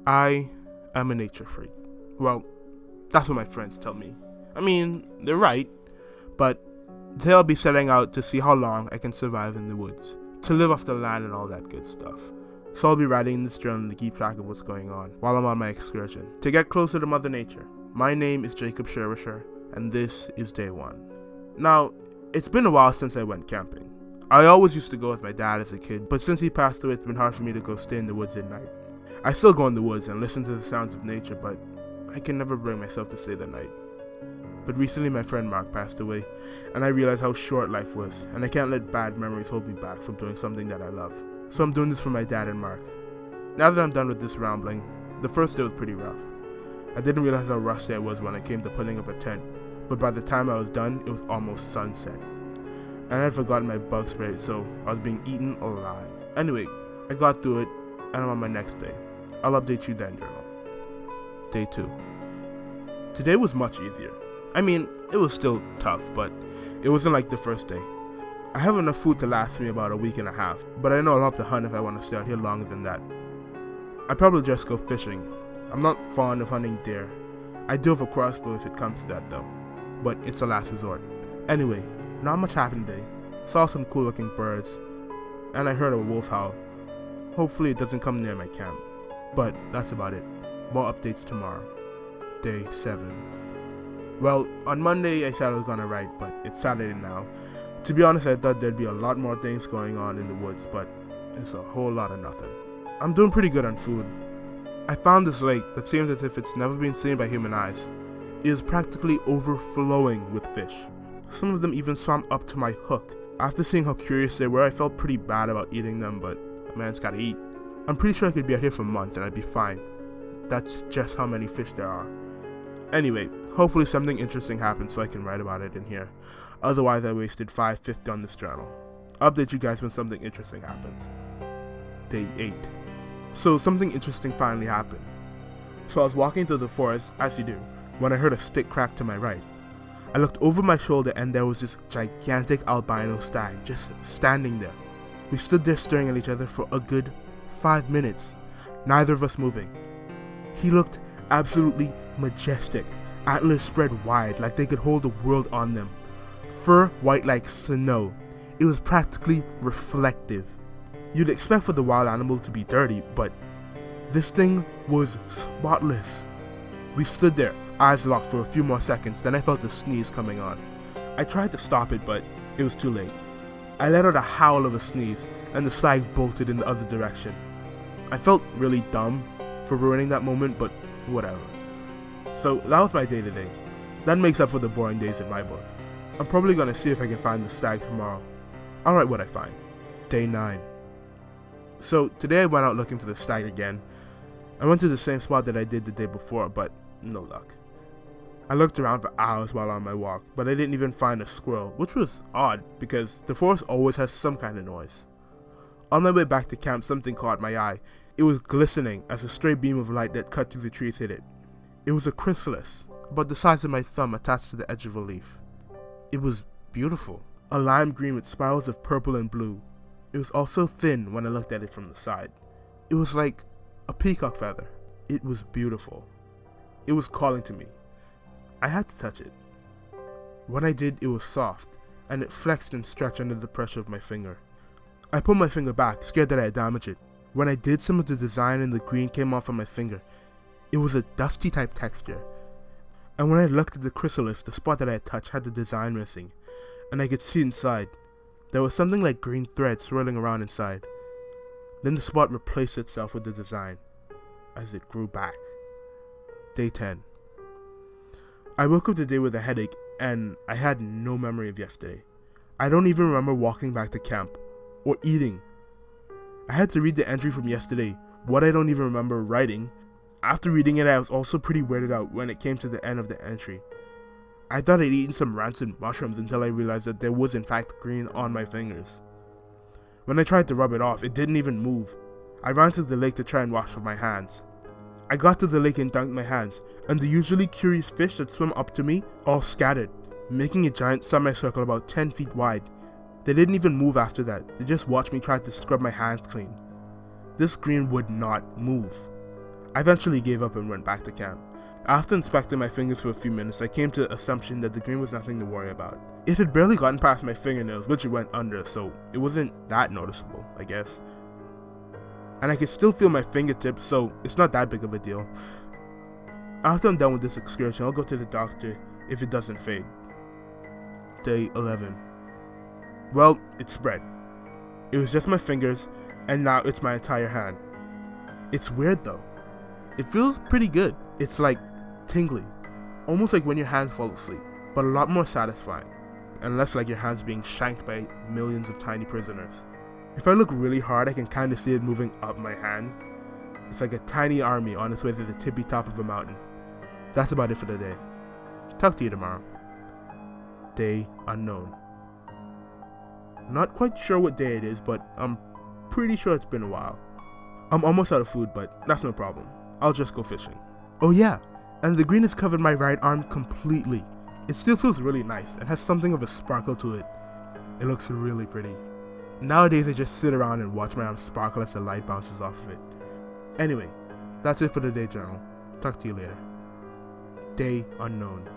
I am a nature freak. Well, that's what my friends tell me. I mean, they're right, but today I'll be setting out to see how long I can survive in the woods, to live off the land and all that good stuff. So I'll be writing in this journal to keep track of what's going on while I'm on my excursion, to get closer to Mother Nature. My name is Jacob Sherwisher, and this is day 1. Now, it's been a while since I went camping. I always used to go with my dad as a kid, but since he passed away, it's been hard for me to go stay in the woods at night. I still go in the woods and listen to the sounds of nature, but I can never bring myself to stay the night. But recently my friend Mark passed away, and I realized how short life was, and I can't let bad memories hold me back from doing something that I love. So I'm doing this for my dad and Mark. Now that I'm done with this rambling, the first day was pretty rough. I didn't realize how rusty I was when I came to putting up a tent, but by the time I was done, it was almost sunset. And I had forgotten my bug spray, so I was being eaten alive. Anyway, I got through it, and I'm on my next day. I'll update you then, journal. Day 2. Today was much easier. I mean, it was still tough, but it wasn't like the first day. I have enough food to last me about a week and a half, but I know I'll have to hunt if I want to stay out here longer than that. I'd probably just go fishing. I'm not fond of hunting deer. I do have a crossbow if it comes to that though, but it's a last resort. Anyway, not much happened today. Saw some cool looking birds, and I heard a wolf howl. Hopefully it doesn't come near my camp, but that's about it. More updates tomorrow. Day 7. Well, on Monday I said I was gonna write, but it's Saturday now. To be honest, I thought there'd be a lot more things going on in the woods, but it's a whole lot of nothing. I'm doing pretty good on food. I found this lake that seems as if it's never been seen by human eyes. It is practically overflowing with fish. Some of them even swam up to my hook. After seeing how curious they were, I felt pretty bad about eating them, but a man's gotta eat. I'm pretty sure I could be out here for months and I'd be fine. That's just how many fish there are. Anyway, hopefully something interesting happens so I can write about it in here. Otherwise I wasted $5.50 on this journal. I'll update you guys when something interesting happens. Day 8. So something interesting finally happened. So I was walking through the forest, as you do, when I heard a stick crack to my right. I looked over my shoulder and there was this gigantic albino stag just standing there. We stood there staring at each other for a good 5 minutes, neither of us moving. He looked absolutely majestic, antlers spread wide like they could hold the world on them. Fur white like snow. It was practically reflective. You'd expect for the wild animal to be dirty, but this thing was spotless. We stood there, eyes locked for a few more seconds, then I felt a sneeze coming on. I tried to stop it, but it was too late. I let out a howl of a sneeze, and the stag bolted in the other direction. I felt really dumb for ruining that moment, but whatever. So that was my day today. That makes up for the boring days in my book. I'm probably gonna see if I can find the stag tomorrow. I'll write what I find. Day 9. So today I went out looking for the stag again. I went to the same spot that I did the day before, but no luck. I looked around for hours while on my walk, but I didn't even find a squirrel, which was odd because the forest always has some kind of noise. On my way back to camp, something caught my eye. It was glistening as a stray beam of light that cut through the trees hit it. It was a chrysalis, about the size of my thumb attached to the edge of a leaf. It was beautiful, a lime green with spirals of purple and blue. It was also thin when I looked at it from the side. It was like a peacock feather. It was beautiful. It was calling to me. I had to touch it. When I did, it was soft, and it flexed and stretched under the pressure of my finger. I pulled my finger back, scared that I had damaged it. When I did, some of the design and the green came off on my finger. It was a dusty type texture. And when I looked at the chrysalis, the spot that I had touched had the design missing, and I could see inside. There was something like green thread swirling around inside. Then the spot replaced itself with the design, as it grew back. Day 10. I woke up today with a headache, and I had no memory of yesterday. I don't even remember walking back to camp, or eating. I had to read the entry from yesterday, what I don't even remember writing. After reading it, I was also pretty weirded out when it came to the end of the entry. I thought I'd eaten some rancid mushrooms until I realized that there was in fact green on my fingers. When I tried to rub it off, it didn't even move. I ran to the lake to try and wash off my hands. I got to the lake and dunked my hands, and the usually curious fish that swim up to me all scattered, making a giant semicircle about 10 feet wide. They didn't even move after that, they just watched me try to scrub my hands clean. This green would not move. I eventually gave up and went back to camp. After inspecting my fingers for a few minutes, I came to the assumption that the green was nothing to worry about. It had barely gotten past my fingernails, which it went under, so it wasn't that noticeable, I guess. And I could still feel my fingertips, so it's not that big of a deal. After I'm done with this excursion, I'll go to the doctor if it doesn't fade. Day 11. Well, it spread. It was just my fingers, and now it's my entire hand. It's weird though. It feels pretty good. It's like tingly, almost like when your hands fall asleep, but a lot more satisfying, and less like your hands being shanked by millions of tiny prisoners. If I look really hard, I can kind of see it moving up my hand. It's like a tiny army on its way to the tippy top of a mountain. That's about it for the day. Talk to you tomorrow. Day unknown. Not quite sure what day it is, but I'm pretty sure it's been a while. I'm almost out of food, but that's no problem. I'll just go fishing. Oh yeah, and the green has covered my right arm completely. It still feels really nice and has something of a sparkle to it. It looks really pretty. Nowadays I just sit around and watch my arm sparkle as the light bounces off of it. Anyway, that's it for the day journal. Talk to you later. Day unknown.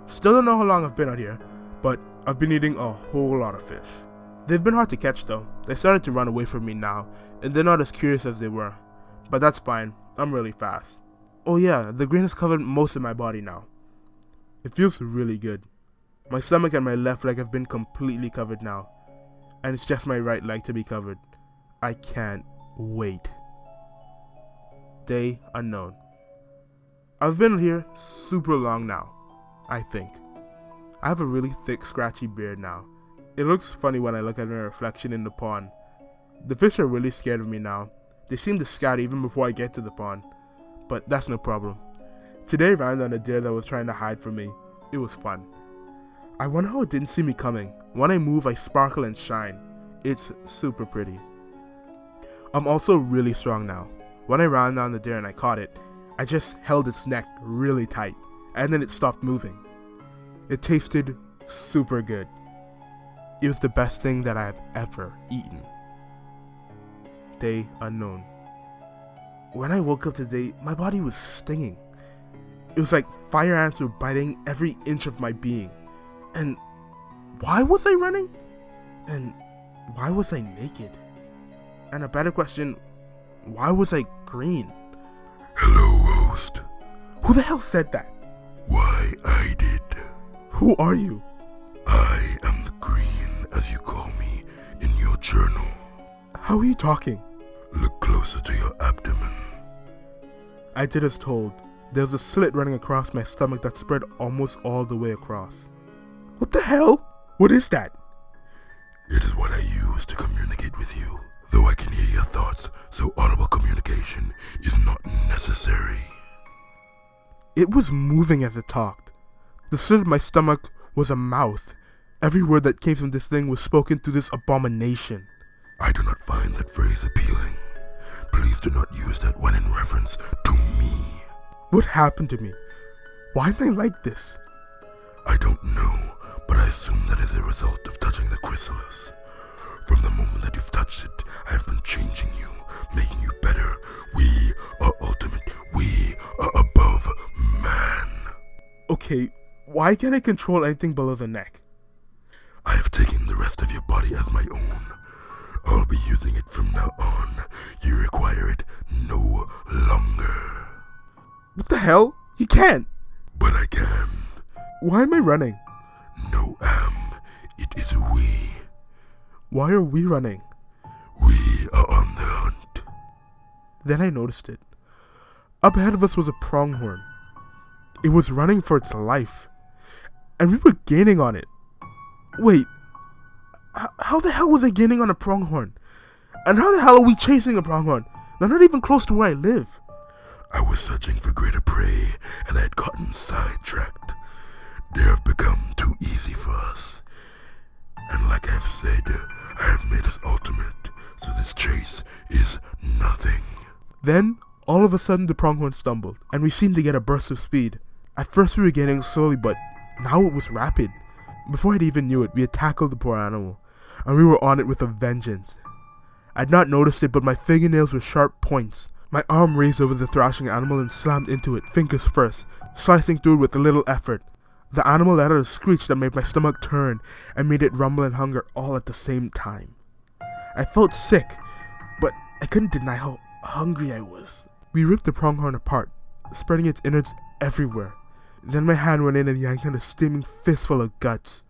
Still don't know how long I've been out here, but I've been eating a whole lot of fish. They've been hard to catch though. They started to run away from me now, and they're not as curious as they were. But that's fine, I'm really fast. Oh yeah, the green has covered most of my body now. It feels really good. My stomach and my left leg have been completely covered now, and it's just my right leg to be covered. I can't wait. Day unknown. I've been here super long now, I think. I have a really thick scratchy beard now. It looks funny when I look at my reflection in the pond. The fish are really scared of me now. They seem to scatter even before I get to the pond. But that's no problem. Today I ran on a deer that was trying to hide from me. It was fun. I wonder how it didn't see me coming. When I move, I sparkle and shine. It's super pretty. I'm also really strong now. When I ran down the deer and I caught it, I just held its neck really tight, and then it stopped moving. It tasted super good. It was the best thing that I have ever eaten. Day unknown. When I woke up today, my body was stinging. It was like fire ants were biting every inch of my being. And why was I running? And why was I naked? And a better question, why was I green? Hello, host. Who the hell said that? Why, I did. Who are you? I am the green, as you call me, in your journal. How are you talking? Look closer to your abdomen. I did as told. There's a slit running across my stomach that spread almost all the way across. What the hell? What is that? It is what I use to communicate with you. Though I can hear your thoughts, so audible communication is not necessary. It was moving as it talked. The slit of my stomach was a mouth. Every word that came from this thing was spoken through this abomination. I do not find that phrase appealing. Please do not use that when in reference to me. What happened to me? Why am I like this? I don't know, but I assume that is a result of touching the chrysalis. From the moment that you've touched it, I have been changing you, making you better. We are ultimate. We are above man. Okay, why can't I control anything below the neck? I have taken the rest of your body as my own. I'll be using it from now on. You require it no longer. What the hell? You can't! But I can. Why am I running? No, it is we. Why are we running? We are on the hunt. Then I noticed it. Up ahead of us was a pronghorn. It was running for its life. And we were gaining on it. Wait, how the hell was I gaining on a pronghorn? And how the hell are we chasing a pronghorn? They're not even close to where I live. I was searching for greater prey, and I had gotten sidetracked. They have become too easy for us. And like I've said, I have made us ultimate, so this chase is nothing. Then, all of a sudden the pronghorn stumbled, and we seemed to get a burst of speed. At first we were gaining slowly, but now it was rapid. Before I'd even knew it, we had tackled the poor animal, and we were on it with a vengeance. I'd not noticed it, but my fingernails were sharp points. My arm raised over the thrashing animal and slammed into it, fingers first, slicing through it with little effort. The animal let out a screech that made my stomach turn and made it rumble in hunger all at the same time. I felt sick, but I couldn't deny how hungry I was. We ripped the pronghorn apart, spreading its innards everywhere. Then my hand went in and yanked out a steaming fistful of guts.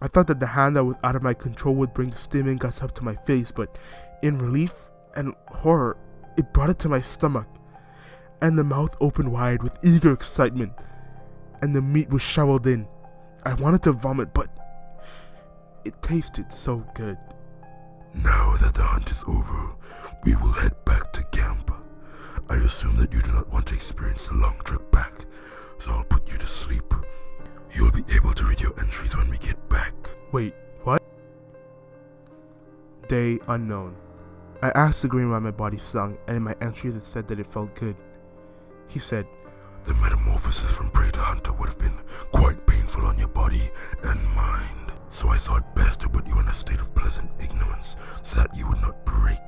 I thought that the hand that was out of my control would bring the steaming guts up to my face, but in relief and horror, it brought it to my stomach, and the mouth opened wide with eager excitement, and the meat was shoveled in. I wanted to vomit, but it tasted so good. Now that the hunt is over, we will head back to camp. I assume that you do not want to experience the long trek back, so I'll put you to sleep. You'll be able to read your entries when we get back. Wait, what? Day unknown. I asked the green why my body stung, and in my entries it said that it felt good. He said, The metamorphosis from prey to hunter would have been quite painful on your body and mind, so I saw it best to put you in a state of pleasant ignorance so that you would not break.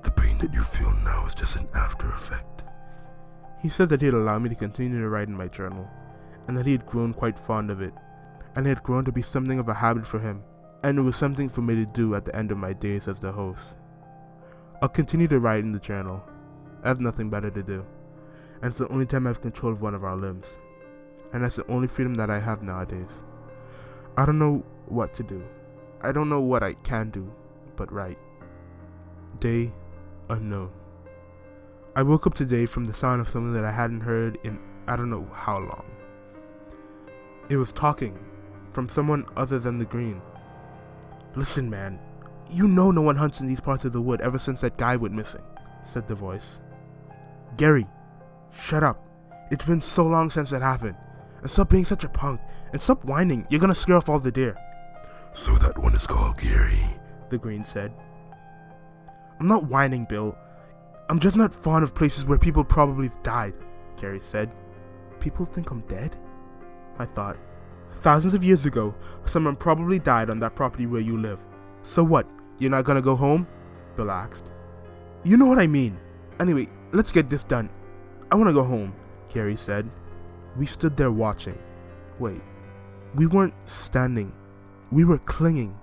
The pain that you feel now is just an after effect. He said that he'd allow me to continue to write in my journal, and that he had grown quite fond of it, and it had grown to be something of a habit for him, and it was something for me to do at the end of my days as the host. I'll continue to write in the journal. I have nothing better to do, and it's the only time I have control of one of our limbs, and that's the only freedom that I have nowadays. I don't know what to do. I don't know what I can do, but write. Day unknown. I woke up today from the sound of something that I hadn't heard in I don't know how long. It was talking from someone other than the green. Listen, man, you know no one hunts in these parts of the wood ever since that guy went missing, said the voice. Gary, shut up. It's been so long since that happened. And stop being such a punk. And stop whining. You're gonna scare off all the deer. So that one is called Gary, the green said. I'm not whining, Bill. I'm just not fond of places where people probably have died, Gary said. People think I'm dead? I thought. Thousands of years ago, someone probably died on that property where you live. So what, you're not gonna go home? Bill asked. You know what I mean. Anyway, let's get this done. I wanna go home, Gary said. We stood there watching. Wait, we weren't standing. We were clinging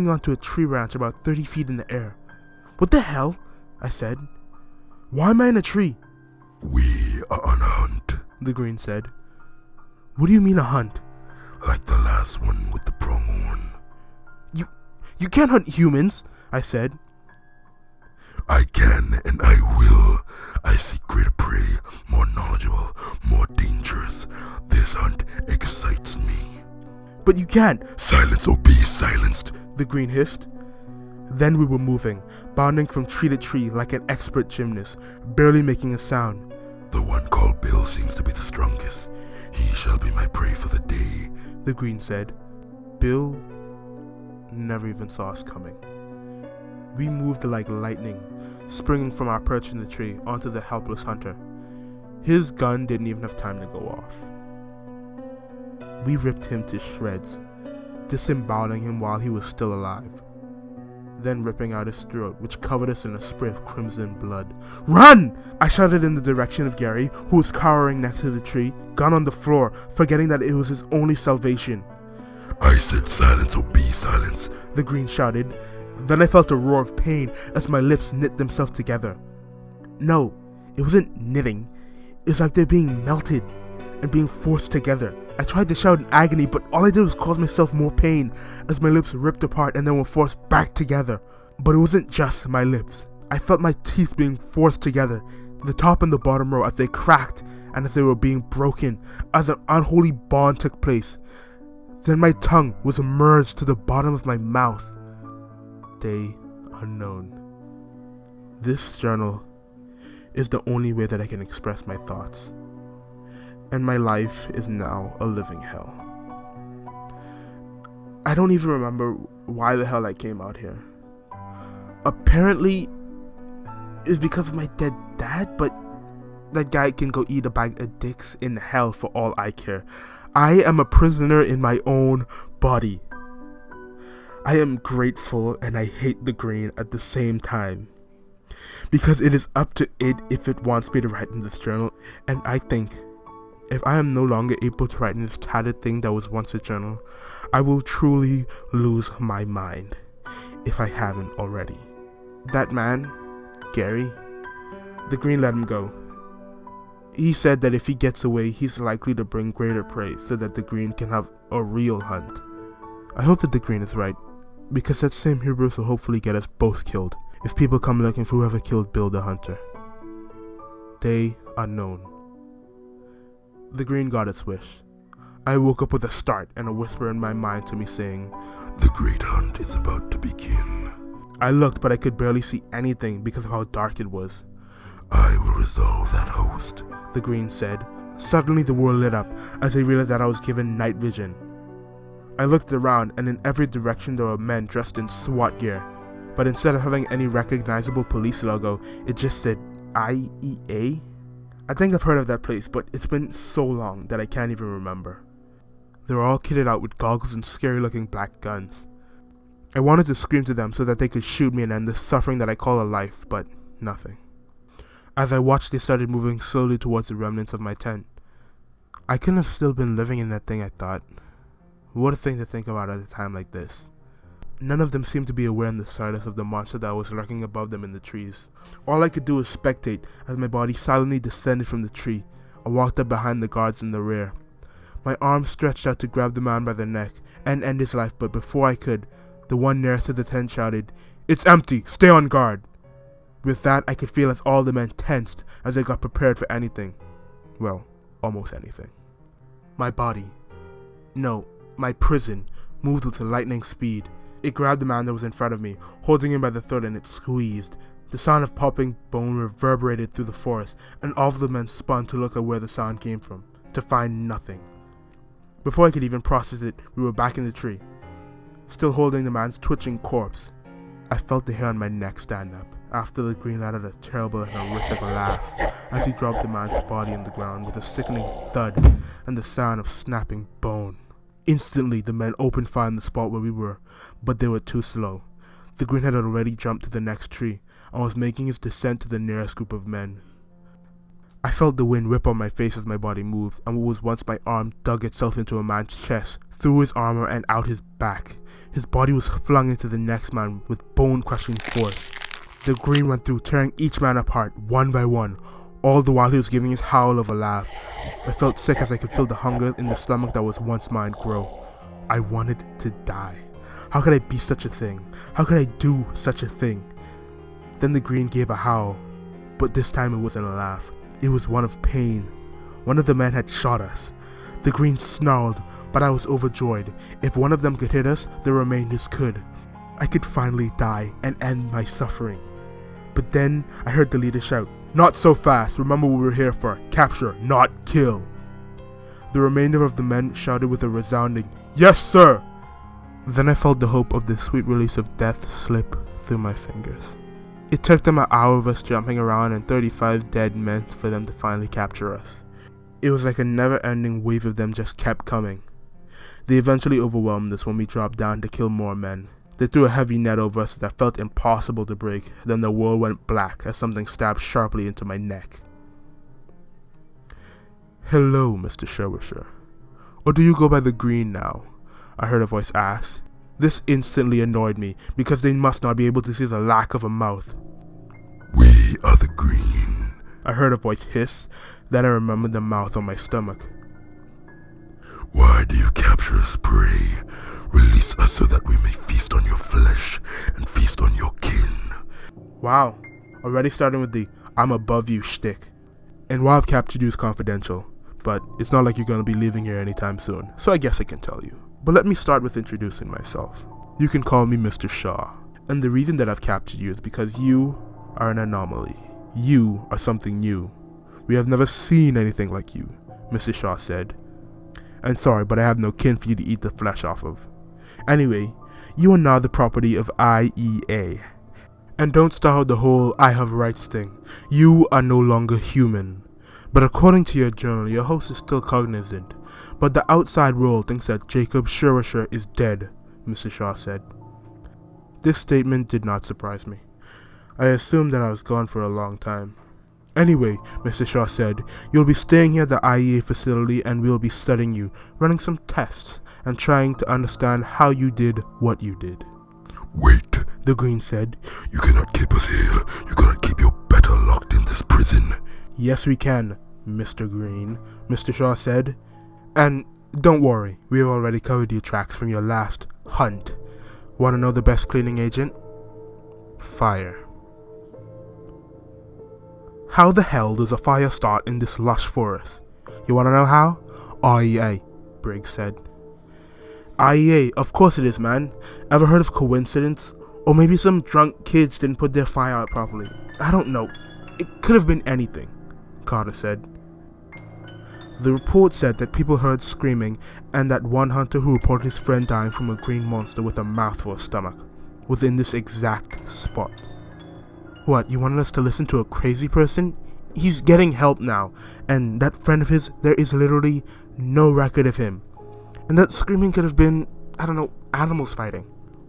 onto a tree branch about 30 feet in the air. What the hell? I said. Why am I in a tree? We are on a hunt, the green said. What do you mean a hunt? Like the last one with the pronghorn. You can't hunt humans, I said. I can and I will. I seek greater prey, more knowledgeable, more dangerous. This hunt excites me. But you can't. Silence or be silenced, the green hissed. Then we were moving, bounding from tree to tree like an expert gymnast, barely making a sound. The one called Bill seems to be the strongest. He shall be my prey for the day, the green said. Bill never even saw us coming. We moved like lightning, springing from our perch in the tree onto the helpless hunter. His gun didn't even have time to go off. We ripped him to shreds, disemboweling him while he was still alive, then ripping out his throat, which covered us in a spray of crimson blood. Run! I shouted in the direction of Gary, who was cowering next to the tree, gun on the floor, forgetting that it was his only salvation. I said silence or be silenced, the green shouted. Then I felt a roar of pain as my lips knit themselves together. No, it wasn't knitting. It was like they're being melted and being forced together. I tried to shout in agony, but all I did was cause myself more pain as my lips ripped apart and then were forced back together. But it wasn't just my lips. I felt my teeth being forced together, the top and the bottom row, as they cracked and as they were being broken, as an unholy bond took place. Then my tongue was merged to the bottom of my mouth. Day unknown. This journal is the only way that I can express my thoughts, and my life is now a living hell. I don't even remember why the hell I came out here. Apparently, it's because of my dead dad, but that guy can go eat a bag of dicks in hell for all I care. I am a prisoner in my own body. I am grateful and I hate the green at the same time. because it is up to it if it wants me to write in this journal, and I think if I am no longer able to write in this tattered thing that was once a journal, I will truly lose my mind, if I haven't already. That man, Gary, the Green let him go. He said that if he gets away, he's likely to bring greater prey so that the Green can have a real hunt. I hope that the Green is right, because that same hubris will hopefully get us both killed if people come looking for whoever killed Bill the Hunter. Day unknown. The Green got its wish. I woke up with a start and a whisper in my mind to me saying, "The great hunt is about to begin." I looked, but I could barely see anything because of how dark it was. "I will resolve that host," the Green said. Suddenly the world lit up as I realized that I was given night vision. I looked around, and in every direction there were men dressed in SWAT gear, but instead of having any recognizable police logo, it just said I.E.A. I think I've heard of that place, but it's been so long that I can't even remember. They were all kitted out with goggles and scary looking black guns. I wanted to scream to them so that they could shoot me and end the suffering that I call a life, but nothing. As I watched, they started moving slowly towards the remnants of my tent. I couldn't have still been living in that thing, I thought. What a thing to think about at a time like this. None of them seemed to be aware in the slightest of the monster that was lurking above them in the trees. All I could do was spectate as my body silently descended from the tree and walked up behind the guards in the rear. My arm stretched out to grab the man by the neck and end his life, but before I could, the one nearest to the tent shouted, "It's empty! Stay on guard!" With that, I could feel as all the men tensed as they got prepared for anything. Well, almost anything. My body, no, my prison, moved with lightning speed. It grabbed the man that was in front of me, holding him by the throat, and it squeezed. The sound of popping bone reverberated through the forest, and all of the men spun to look at where the sound came from, to find nothing. Before I could even process it, we were back in the tree, still holding the man's twitching corpse. I felt the hair on my neck stand up, after the Green let out a terrible and horrific laugh as he dropped the man's body on the ground with a sickening thud and the sound of snapping bone. Instantly, the men opened fire on the spot where we were, but they were too slow. The Green had already jumped to the next tree and was making his descent to the nearest group of men. I felt the wind whip on my face as my body moved, and what was once my arm dug itself into a man's chest, through his armor and out his back. His body was flung into the next man with bone-crushing force. The Green went through, tearing each man apart, one by one, all the while he was giving his howl of a laugh. I felt sick as I could feel the hunger in the stomach that was once mine grow. I wanted to die. How could I be such a thing? How could I do such a thing? Then the Green gave a howl, but this time it wasn't a laugh. It was one of pain. One of the men had shot us. The Green snarled, but I was overjoyed. If one of them could hit us, the remainders could. I could finally die and end my suffering. But then I heard the leader shout, "Not so fast, remember what we're here for, capture, not kill." The remainder of the men shouted with a resounding, "Yes, sir!" Then I felt the hope of the sweet release of death slip through my fingers. It took them an hour of us jumping around and 35 dead men for them to finally capture us. It was like a never-ending wave of them just kept coming. They eventually overwhelmed us when we dropped down to kill more men. They threw a heavy net over us that felt impossible to break. Then the world went black as something stabbed sharply into my neck. "Hello, Mr. Sherwisher. Or do you go by the Green now?" I heard a voice ask. This instantly annoyed me, because they must not be able to see the lack of a mouth. "We are the Green," I heard a voice hiss. Then I remembered the mouth on my stomach. "Why do you capture us prey? Release us so that we may feast on your flesh and feast on your kin." Wow, already starting with the "I'm above you" shtick. And why I've captured you is confidential, but it's not like you're gonna be leaving here anytime soon, so I guess I can tell you. But let me start with introducing myself. You can call me Mr. Shaw, and the reason that I've captured you is because you are an anomaly. You are something new. We have never seen anything like you, Mr. Shaw said. I'm sorry, but I have no kin for you to eat the flesh off of. Anyway, you are now the property of I.E.A. And don't start with the whole "I have rights" thing. You are no longer human. But according to your journal, your host is still cognizant. But the outside world thinks that Jacob Sherwisher is dead, Mr. Shaw said. This statement did not surprise me. I assumed that I was gone for a long time. Anyway, Mr. Shaw said, you'll be staying here at the I.E.A. facility and we'll be studying you, running some tests, and trying to understand how you did what you did. Wait, The Green said. you cannot keep us here. You cannot keep your better locked in this prison. Yes, we can, Mr. Green, Mr. Shaw said. And don't worry, we've already covered your tracks from your last hunt. Want to know the best cleaning agent? Fire. How the hell does a fire start in this lush forest? You want to know how? I.E.A., Briggs said. I.E.A., of course it is, man. Ever heard of coincidence? Or maybe some drunk kids didn't put their fire out properly. I don't know. It could have been anything, Carter said. The report said that people heard screaming and that one hunter who reported his friend dying from a green monster with a mouth for a stomach was in this exact spot. What, you wanted us to listen to a crazy person? He's getting help now, and that friend of his, there is literally no record of him. And that screaming could have been, I don't know, animals fighting.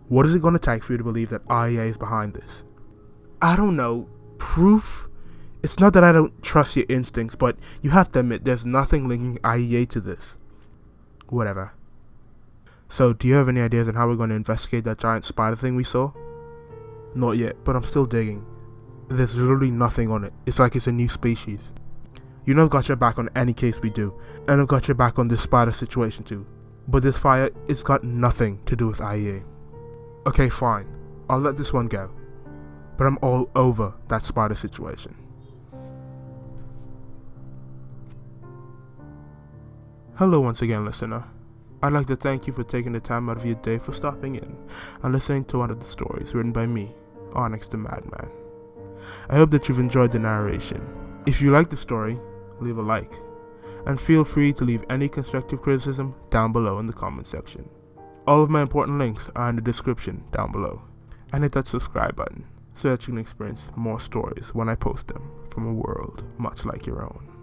What is it going to take for you to believe that I.E.A. is behind this? I don't know. Proof? It's not that I don't trust your instincts, but you have to admit there's nothing linking I.E.A. to this. Whatever. So, do you have any ideas on how we're going to investigate that giant spider thing we saw? Not yet, but I'm still digging. There's literally nothing on it. It's like it's a new species. You know I've got your back on any case we do, and I've got your back on this spider situation too. But this fire, it's got nothing to do with I.E.A. Okay, fine. I'll let this one go. But I'm all over that spider situation. Hello once again, listener. I'd like to thank you for taking the time out of your day for stopping in and listening to one of the stories written by me, Onyx The Mad Man. I hope that you've enjoyed the narration. If you like the story, leave a like. And feel free to leave any constructive criticism down below in the comment section. All of my important links are in the description down below. And hit that subscribe button so that you can experience more stories when I post them from a world much like your own.